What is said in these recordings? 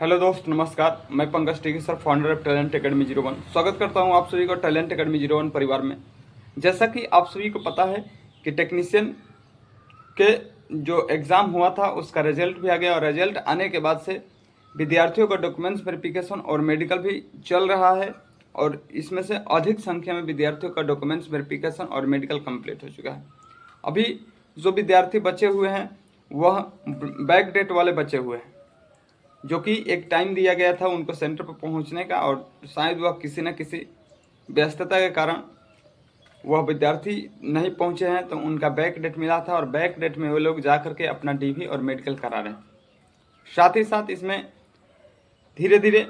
Hello दोस्त, नमस्कार। मैं पंकज टिकी sir, founder of talent academy 01। स्वागत करता हूं आप सभी को टैलेंट एकेडमी 01 परिवार में। जैसा कि आप सभी को पता है कि टेक्नीशियन के जो एग्ज़ाम हुआ था उसका रिजल्ट भी आ गया और रिजल्ट आने के बाद से विद्यार्थियों का डॉक्यूमेंट्स वेरिफिकेशन और मेडिकल भी चल रहा है और इसमें से अधिक संख्या में विद्यार्थियों का डॉक्यूमेंट्स वेरिफिकेशन और मेडिकल कंप्लीट हो चुका है। अभी जो विद्यार्थी बचे हुए हैं वह बैक डेट वाले बचे हुए हैं, जो कि एक टाइम दिया गया था उनको सेंटर पर पहुंचने का और शायद वह किसी न किसी व्यस्तता के कारण वह विद्यार्थी नहीं पहुंचे हैं, तो उनका बैक डेट मिला था और बैक डेट में वो लोग जा करके अपना डीवी और मेडिकल करा रहे हैं। साथ ही साथ इसमें धीरे धीरे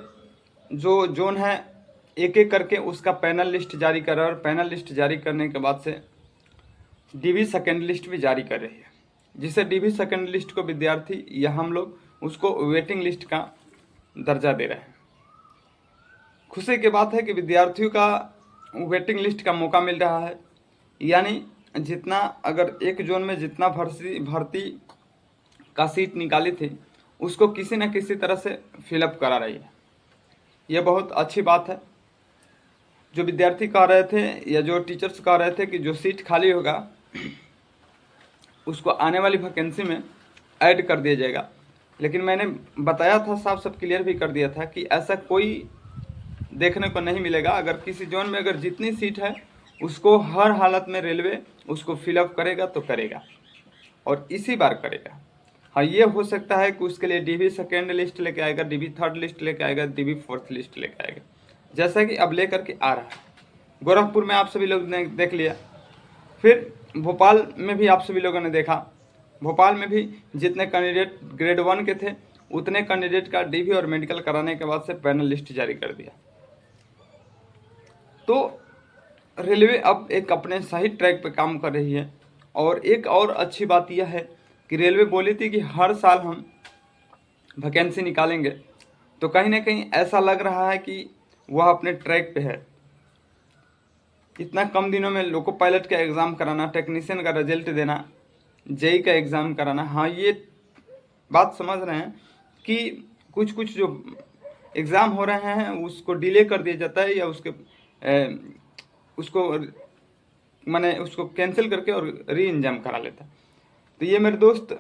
जो जोन है एक एक करके उसका पैनल लिस्ट जारी कर रहा है और पैनल लिस्ट जारी करने के बाद से डीवी सेकेंड लिस्ट भी जारी कर रही है, जिसे डीवी सेकेंड लिस्ट को विद्यार्थी या हम लोग उसको वेटिंग लिस्ट का दर्जा दे रहे हैं। खुशी की बात है कि विद्यार्थियों का वेटिंग लिस्ट का मौका मिल रहा है, यानी जितना अगर एक जोन में जितना भर्ती का सीट निकाली थी उसको किसी न किसी तरह से फिलअप करा रही है। यह बहुत अच्छी बात है। जो विद्यार्थी कह रहे थे या जो टीचर्स कह रहे थे कि जो सीट खाली होगा उसको आने वाली वैकेंसी में ऐड कर दिया जाएगा, लेकिन मैंने बताया था, साफ साफ क्लियर भी कर दिया था कि ऐसा कोई देखने को नहीं मिलेगा। अगर किसी जोन में अगर जितनी सीट है उसको हर हालत में रेलवे उसको फिलअप करेगा तो करेगा और इसी बार करेगा। हाँ, ये हो सकता है कि उसके लिए डीवी सेकेंड लिस्ट लेके आएगा, डीवी थर्ड लिस्ट लेके आएगा, डीवी फोर्थ लिस्ट लेके आएगा, जैसा कि अब लेकर के आ रहा है। गोरखपुर में आप सभी लोग ने देख लिया, फिर भोपाल में भी आप सभी लोगों ने देखा। भोपाल में भी जितने कैंडिडेट ग्रेड 1 के थे उतने कैंडिडेट का डीवी और मेडिकल कराने के बाद से पैनल लिस्ट जारी कर दिया। तो रेलवे अब एक अपने सही ट्रैक पे काम कर रही है। और एक और अच्छी बात यह है कि रेलवे बोली थी कि हर साल हम वैकेंसी निकालेंगे, तो कहीं ना कहीं ऐसा लग रहा है कि वह अपने ट्रैक पे है। इतना कम दिनों में लोको पायलट का एग्ज़ाम कराना, टेक्नीशियन का रिजल्ट देना, जेई का एग्ज़ाम कराना। हाँ, ये बात समझ रहे हैं कि कुछ कुछ जो एग्ज़ाम हो रहे हैं उसको डिले कर दिया जाता है या उसको कैंसिल करके और री एग्जाम करा लेता है। तो ये मेरे दोस्त,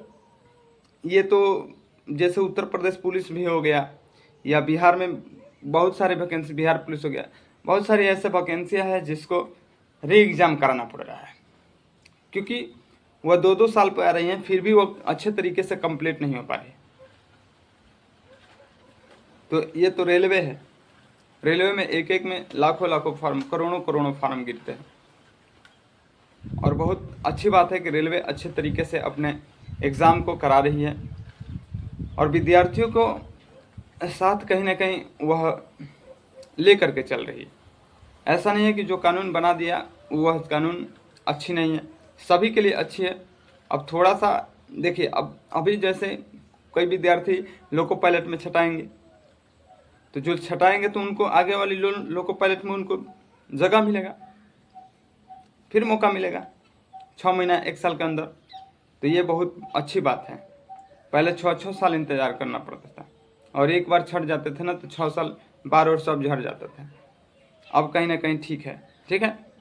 ये तो जैसे उत्तर प्रदेश पुलिस भी हो गया या बिहार में बहुत सारे वैकेंसी, बिहार पुलिस हो गया, बहुत सारी ऐसे वैकेंसियाँ हैं जिसको री एग्ज़ाम कराना पड़ रहा है, क्योंकि वह 2-2 साल पर आ रही हैं फिर भी वो अच्छे तरीके से कंप्लीट नहीं हो पा रही। तो ये तो रेलवे है। रेलवे में एक एक में लाखों लाखों फार्म, करोड़ों करोड़ों फार्म गिरते हैं और बहुत अच्छी बात है कि रेलवे अच्छे तरीके से अपने एग्ज़ाम को करा रही है और विद्यार्थियों को साथ कहीं ना कहीं वह ले करके चल रही है। ऐसा नहीं है कि जो कानून बना दिया वह कानून अच्छी नहीं है, सभी के लिए अच्छी है। अब थोड़ा सा देखिए, अब अभी जैसे कोई विद्यार्थी लोको पायलट में छटाएंगे, तो जो छटाएंगे तो उनको आगे वाली लोको पायलट में उनको जगह मिलेगा, फिर मौका मिलेगा 6 महीना 1 साल के अंदर। तो ये बहुत अच्छी बात है। पहले 6-6 साल इंतज़ार करना पड़ता था और एक बार छट जाते थे ना तो 6 साल बार और सब झड़ जाते थे। अब कहीं ना कहीं ठीक है, ठीक है।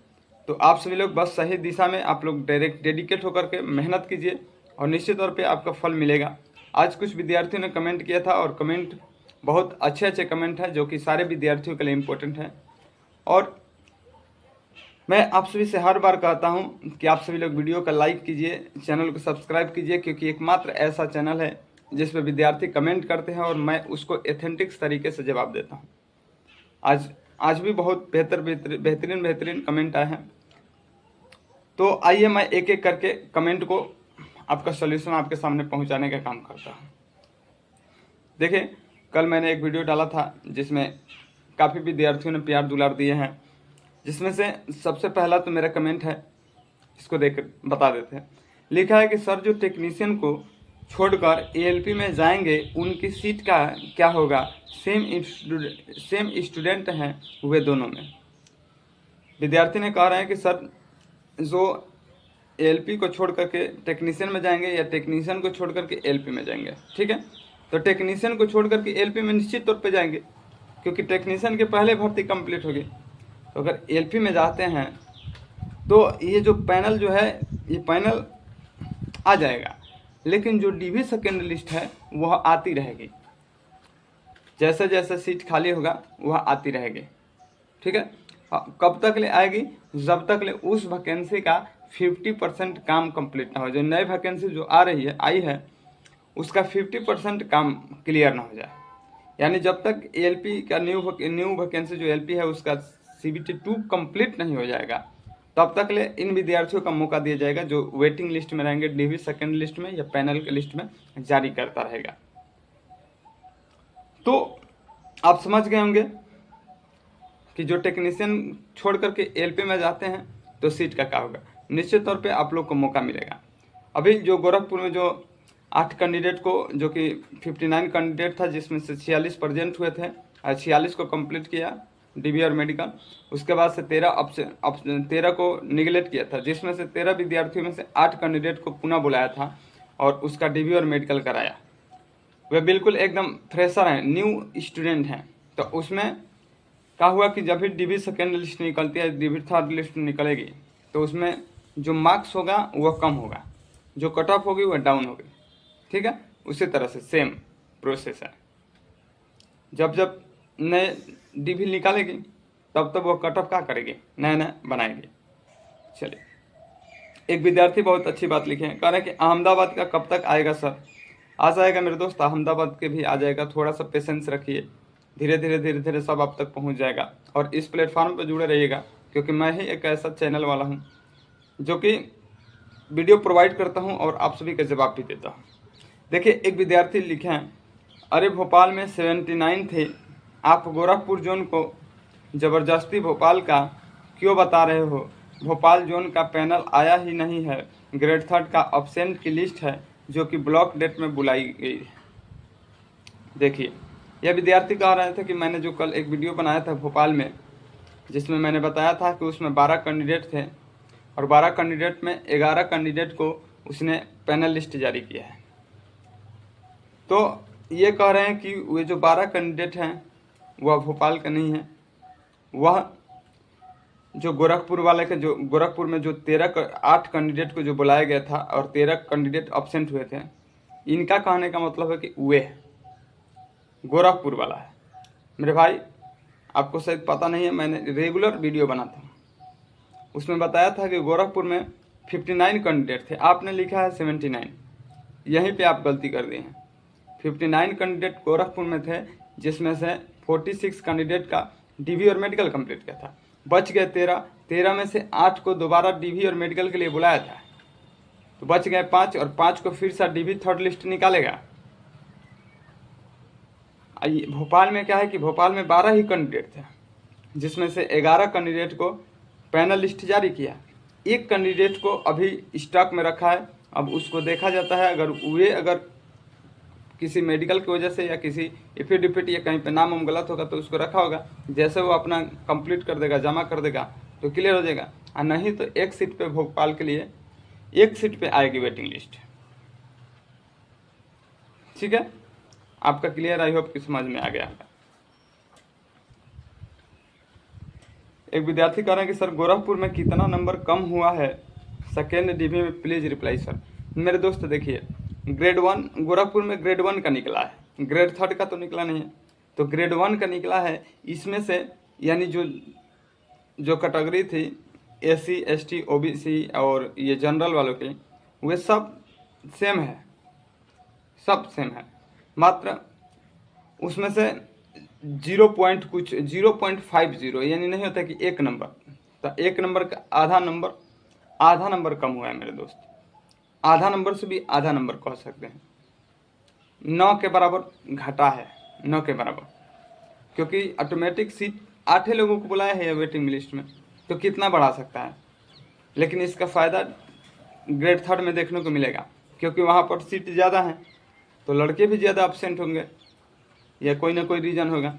तो आप सभी लोग बस सही दिशा में आप लोग डायरेक्ट डेडिकेट होकर के मेहनत कीजिए और निश्चित तौर पे आपका फल मिलेगा। आज कुछ विद्यार्थियों ने कमेंट किया था और कमेंट बहुत अच्छे अच्छे कमेंट हैं जो कि सारे विद्यार्थियों के लिए इम्पोर्टेंट हैं। और मैं आप सभी से हर बार कहता हूं कि आप सभी लोग वीडियो का लाइक कीजिए, चैनल को सब्सक्राइब कीजिए, क्योंकि एकमात्र ऐसा चैनल है जिसमें विद्यार्थी कमेंट करते हैं और मैं उसको एथेंटिक्स तरीके से जवाब देता हूं। आज भी बहुत बेहतरीन कमेंट आए हैं। तो आइए मैं एक एक करके कमेंट को आपका सॉल्यूशन आपके सामने पहुंचाने का काम करता हूं। देखिए, कल मैंने एक वीडियो डाला था जिसमें काफ़ी विद्यार्थियों ने प्यार दुलार दिए हैं, जिसमें से सबसे पहला तो मेरा कमेंट है, इसको देख बता देते हैं। लिखा है कि सर जो टेक्नीशियन को छोड़कर एएलपी में जाएंगे उनकी सीट का क्या होगा, सेम स्टूडेंट हैं वे दोनों में। विद्यार्थी ने कह रहे हैं कि सर जो एएलपी को छोड़ करके टेक्नीशियन में जाएंगे या टेक्नीशियन को छोड़ करके एएलपी में जाएंगे, ठीक है। तो टेक्नीशियन को छोड़ करके एलपी में निश्चित तौर पे जाएंगे, क्योंकि टेक्नीशियन के पहले भर्ती कंप्लीट होगी। तो अगर एलपी में जाते हैं तो ये जो पैनल जो है ये पैनल आ जाएगा, लेकिन जो डीवी सेकेंड लिस्ट है वह आती रहेगी, जैसे जैसे सीट खाली होगा वह आती रहेगी। ठीक है, कब तक ले आएगी? जब तक ले उस वैकेंसी का 50% काम कंप्लीट ना हो जाए। नई वैकेंसी जो आ रही है आई है उसका 50% काम क्लियर ना हो जाए, यानी जब तक एलपी का न्यू वैकेंसी जो एलपी है उसका CBT 2 कंप्लीट नहीं हो जाएगा, तब तक ले इन विद्यार्थियों का मौका दिया जाएगा जो वेटिंग लिस्ट में रहेंगे, डीवी सेकेंड लिस्ट में या पैनल के लिस्ट में जारी करता रहेगा। तो आप समझ गए होंगे कि जो टेक्नीशियन छोड़ करके एलपी में जाते हैं तो सीट का क्या होगा। निश्चित तौर पे आप लोग को मौका मिलेगा। अभी जो गोरखपुर में जो 8 कैंडिडेट को, जो कि 59 कैंडिडेट था जिसमें से 46 प्रेजेंट हुए थे और 46 को कंप्लीट किया डीबी और मेडिकल, उसके बाद से 13 को निगलेक्ट किया था, जिसमें से 13 विद्यार्थियों में से 8 कैंडिडेट को पुनः बुलाया था और उसका डीबी और मेडिकल कराया। वे बिल्कुल एकदम फ्रेशर हैं, न्यू स्टूडेंट हैं। तो उसमें क्या हुआ कि जब भी डीबी सेकेंड लिस्ट निकलती है, डीबी थर्ड लिस्ट निकलेगी, तो उसमें जो मार्क्स होगा वह कम होगा, जो कट ऑफ होगी वह डाउन होगी। ठीक है, उसी तरह से सेम प्रोसेस है। जब जब नए डीबी निकालेगी तब तब वो कट ऑफ क्या करेगी, नया नया बनाएगी। चलिए, एक विद्यार्थी बहुत अच्छी बात लिखे हैं, कह रहे हैं कि अहमदाबाद का कब तक आएगा सर? आ जाएगा मेरे दोस्त, अहमदाबाद के भी आ जाएगा। थोड़ा सा पेशेंस रखिए, धीरे धीरे सब आप तक पहुंच जाएगा। और इस प्लेटफॉर्म पर जुड़े रहिएगा, क्योंकि मैं ही एक ऐसा चैनल वाला हूं जो कि वीडियो प्रोवाइड करता हूं और आप सभी का जवाब भी देता हूं। देखिए, एक विद्यार्थी लिखे हैं, अरे भोपाल में 79 थे, आप गोरखपुर जोन को ज़बरदस्ती भोपाल का क्यों बता रहे हो? भोपाल जोन का पैनल आया ही नहीं है, ग्रेड 3 का अब्सेंट की लिस्ट है जो कि ब्लॉक डेट में बुलाई गई है। देखिए, यह विद्यार्थी कह रहे थे कि मैंने जो कल एक वीडियो बनाया था भोपाल में, जिसमें मैंने बताया था कि उसमें 12 कैंडिडेट थे और 12 कैंडिडेट में 11 कैंडिडेट को उसने पैनल लिस्ट जारी किया है। तो ये कह रहे हैं कि वे जो 12 कैंडिडेट हैं वह भोपाल का नहीं है, वह जो गोरखपुर वाले के, जो गोरखपुर में जो 8 कैंडिडेट को जो बुलाया गया था और 13 कैंडिडेट अब्सेंट हुए थे, इनका कहने का मतलब है कि वे गोरखपुर वाला है। मेरे भाई, आपको शायद पता नहीं है, मैंने रेगुलर वीडियो बनाता हूँ, उसमें बताया था कि गोरखपुर में 59 कैंडिडेट थे, आपने लिखा है 79। यहीं पे आप गलती कर दिए हैं। 59 कैंडिडेट गोरखपुर में थे, जिसमें से 46 कैंडिडेट का डीवी और मेडिकल कंप्लीट किया था। बच गए 13 में से 8 को दोबारा डीवी और मेडिकल के लिए बुलाया था, तो बच गए 5 और 5 को फिर से डीवी थर्ड लिस्ट निकालेगा। भोपाल में क्या है कि भोपाल में 12 ही कैंडिडेट थे, जिसमें से 11 कैंडिडेट को पैनल लिस्ट जारी किया, एक कैंडिडेट को अभी स्टॉक में रखा है। अब उसको देखा जाता है, अगर किसी मेडिकल की वजह से या किसी एफिडेविट या कहीं पे नाम हम गलत होगा तो उसको रखा होगा, जैसे वो अपना कंप्लीट कर देगा, जमा कर देगा तो क्लियर हो जाएगा। और नहीं तो एक सीट पे भोपाल के लिए एक सीट पे आएगी वेटिंग लिस्ट। ठीक है, आपका क्लियर, आई होप कि समझ में आ गया होगा। एक विद्यार्थी कह रहे हैं कि सर गोरखपुर में कितना नंबर कम हुआ है सेकेंड डीवी में, प्लीज रिप्लाई सर। मेरे दोस्त देखिए, ग्रेड 1 गोरखपुर में ग्रेड 1 का निकला है, ग्रेड 3 का तो निकला नहीं है, तो ग्रेड 1 का निकला है। इसमें से यानी जो कैटेगरी थी SC ST OBC और ये जनरल वालों के, वे सब सेम है, सब सेम है, मात्र उसमें से 0.50 यानी नहीं होता कि एक नंबर, तो एक नंबर का आधा नंबर कम हुआ है मेरे दोस्त। आधा नंबर से भी आधा नंबर कह सकते हैं, 9 के बराबर घटा है, 9 के बराबर, क्योंकि ऑटोमेटिक सीट 8 लोगों को बुलाया है वेटिंग लिस्ट में, तो कितना बढ़ा सकता है। लेकिन इसका फ़ायदा ग्रेड 3 में देखने को मिलेगा, क्योंकि वहाँ पर सीट ज़्यादा हैं, तो लड़के भी ज़्यादा एब्सेंट होंगे या कोई ना कोई रीज़न होगा,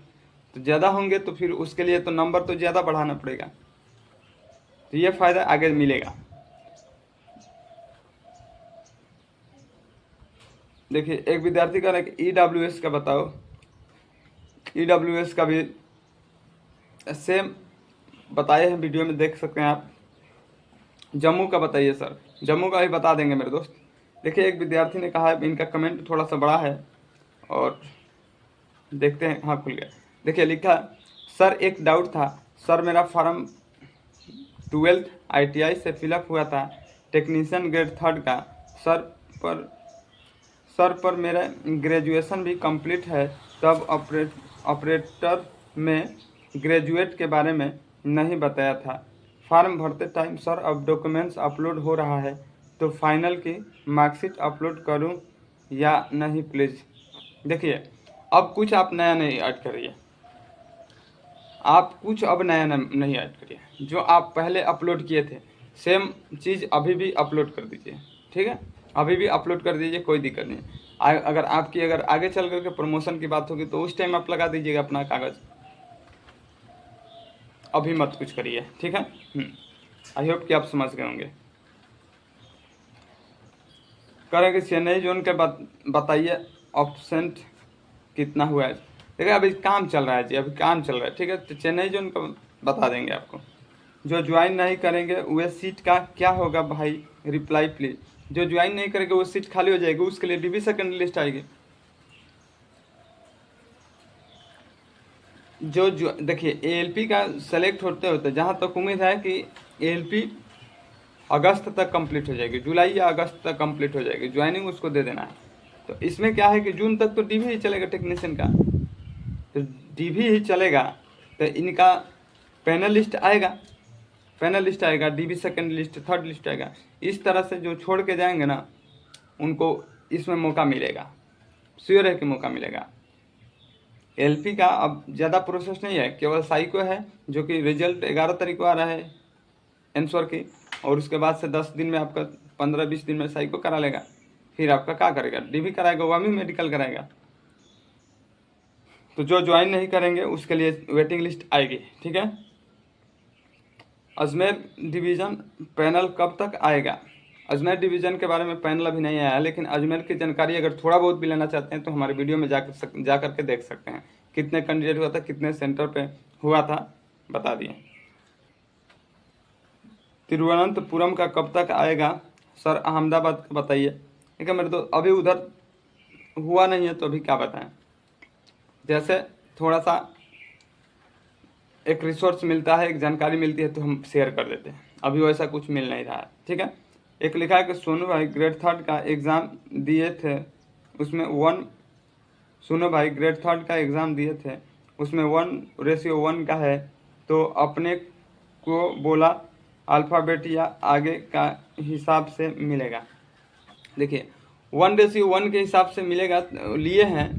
तो ज़्यादा होंगे तो फिर उसके लिए तो नंबर तो ज़्यादा बढ़ाना पड़ेगा, तो ये फ़ायदा आगे मिलेगा। देखिए एक विद्यार्थी का EWS का बताओ, EWS का भी सेम बताए हैं, वीडियो में देख सकते हैं आप। जम्मू का बताइए सर, जम्मू का भी बता देंगे मेरे दोस्त। देखिए एक विद्यार्थी ने कहा है, इनका कमेंट थोड़ा सा बड़ा है और देखते हैं। हाँ खुल गया। देखिए लिखा, सर एक डाउट था सर, मेरा फॉर्म 12th ITI से फिलअप हुआ था, टेक्नीशियन ग्रेड 3rd का सर पर मेरा ग्रेजुएशन भी कंप्लीट है, तब ऑपरेटर में ग्रेजुएट के बारे में नहीं बताया था। फॉर्म भरते टाइम सर अब डॉक्यूमेंट्स अपलोड हो रहा है, तो फाइनल की मार्कशीट अपलोड करूं या नहीं प्लीज़। देखिए अब कुछ आप नया नहीं ऐड करिए, आप कुछ अब नया नहीं ऐड करिए, जो आप पहले अपलोड किए थे सेम चीज़ अभी भी अपलोड कर दीजिए, ठीक है। अभी भी अपलोड कर दीजिए, कोई दिक्कत नहीं। अगर आपकी आगे चल करके प्रमोशन की बात होगी तो उस टाइम आप लगा दीजिएगा अपना कागज़, अभी मत कुछ करिए, ठीक है। आई होप कि आप समझ गए होंगे। करेंगे चेन्नई जोन के बताइए ऑब्सेंट कितना हुआ है। देखिए अभी काम चल रहा है जी, अभी काम चल रहा है, ठीक है। तो चेन्नई जोन का बता देंगे आपको। जो ज्वाइन नहीं करेंगे वह सीट का क्या होगा भाई, रिप्लाई प्लीज। जो ज्वाइन नहीं करेंगे वो सीट खाली हो जाएगी, उसके लिए DB सेकंड लिस्ट आएगी। जो देखिए ALP का सेलेक्ट होते होते जहाँ तक उम्मीद है कि ALP अगस्त तक कंप्लीट हो जाएगी, जुलाई या अगस्त तक कंप्लीट हो जाएगी, ज्वाइनिंग उसको दे देना है। तो इसमें क्या है कि जून तक तो DB ही चलेगा टेक्नीशियन का, तो DB ही चलेगा। तो इनका पैनल लिस्ट आएगा, DB second list, 3rd list आएगा। इस तरह से जो छोड़ के जाएंगे ना उनको इसमें मौका मिलेगा, श्योर है कि मौका मिलेगा। LP का अब ज़्यादा प्रोसेस नहीं है, केवल साइको है जो कि रिजल्ट 11 तारीख को आ रहा है आंसर की, और उसके बाद से 10 दिन में आपका 15-20 दिन में साइको करा लेगा। फिर आपका क्या करेगा, DB कराएगा, वो भी मेडिकल कराएगा। तो जो ज्वाइन नहीं करेंगे उसके लिए वेटिंग लिस्ट आएगी, ठीक है। अजमेर डिवीज़न पैनल कब तक आएगा। अजमेर डिवीज़न के बारे में पैनल अभी नहीं आया, लेकिन अजमेर की जानकारी अगर थोड़ा बहुत भी लेना चाहते हैं तो हमारे वीडियो में जा करके देख सकते हैं, कितने कैंडिडेट हुआ था, कितने सेंटर पे हुआ था, बता दिए। तिरुवनंतपुरम का कब तक आएगा सर, अहमदाबाद का बताइए। ठीक है मेरे दोस्त, अभी उधर हुआ नहीं है तो अभी क्या बताएं। जैसे थोड़ा सा एक रिसोर्स मिलता है, एक जानकारी मिलती है तो हम शेयर कर देते हैं, अभी वैसा कुछ मिल नहीं रहा है, ठीक है। एक लिखा है कि सोनू भाई ग्रेड 3rd का एग्ज़ाम दिए थे, उसमें सोनू भाई ग्रेड 3rd का एग्ज़ाम दिए थे, उसमें 1:1 का है, तो अपने को बोला अल्फ़ाबेट या आगे का हिसाब से मिलेगा। देखिए 1:1 के हिसाब से मिलेगा, लिए हैं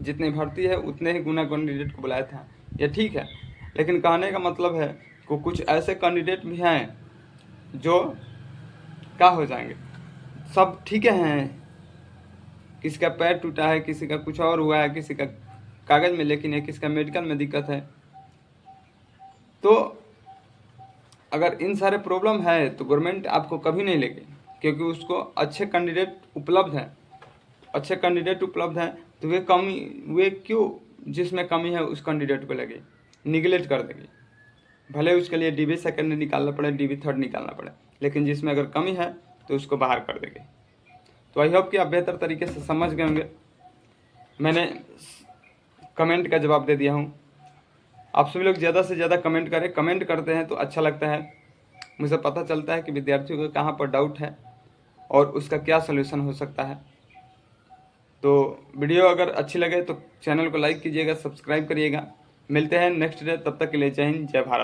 जितनी भर्ती है उतने ही गुना कैंडिडेट को बुलाया था, ये ठीक है। लेकिन कहने का मतलब है कि कुछ ऐसे कैंडिडेट भी हैं जो क्या हो जाएंगे, सब ठीक हैं, किसी का पैर टूटा है, किसी का कुछ और हुआ है, किसी का कागज़ में लेकिन है, किसी का मेडिकल में दिक्कत है। तो अगर इन सारे प्रॉब्लम है तो गवर्नमेंट आपको कभी नहीं लेगी, क्योंकि उसको अच्छे कैंडिडेट उपलब्ध हैं, तो वे क्यों जिसमें कमी है उस कैंडिडेट को लगे, निगलेक्ट कर देगी। भले उसके लिए DB सेकंड निकालना पड़े, DB 3rd निकालना पड़े, लेकिन जिसमें अगर कमी है तो उसको बाहर कर देगी। तो आई होप कि आप बेहतर तरीके से समझ गए होंगे। मैंने कमेंट का जवाब दे दिया हूँ। आप सभी लोग ज़्यादा से ज़्यादा कमेंट करें, कमेंट करते हैं तो अच्छा लगता है, मुझे पता चलता है कि विद्यार्थियों को कहाँ पर डाउट है और उसका क्या सलूशन हो सकता है। तो वीडियो अगर अच्छी लगे तो चैनल को लाइक कीजिएगा, सब्सक्राइब करिएगा। मिलते हैं नेक्स्ट डे, तब तक के लिए जय हिंद, जय भारत।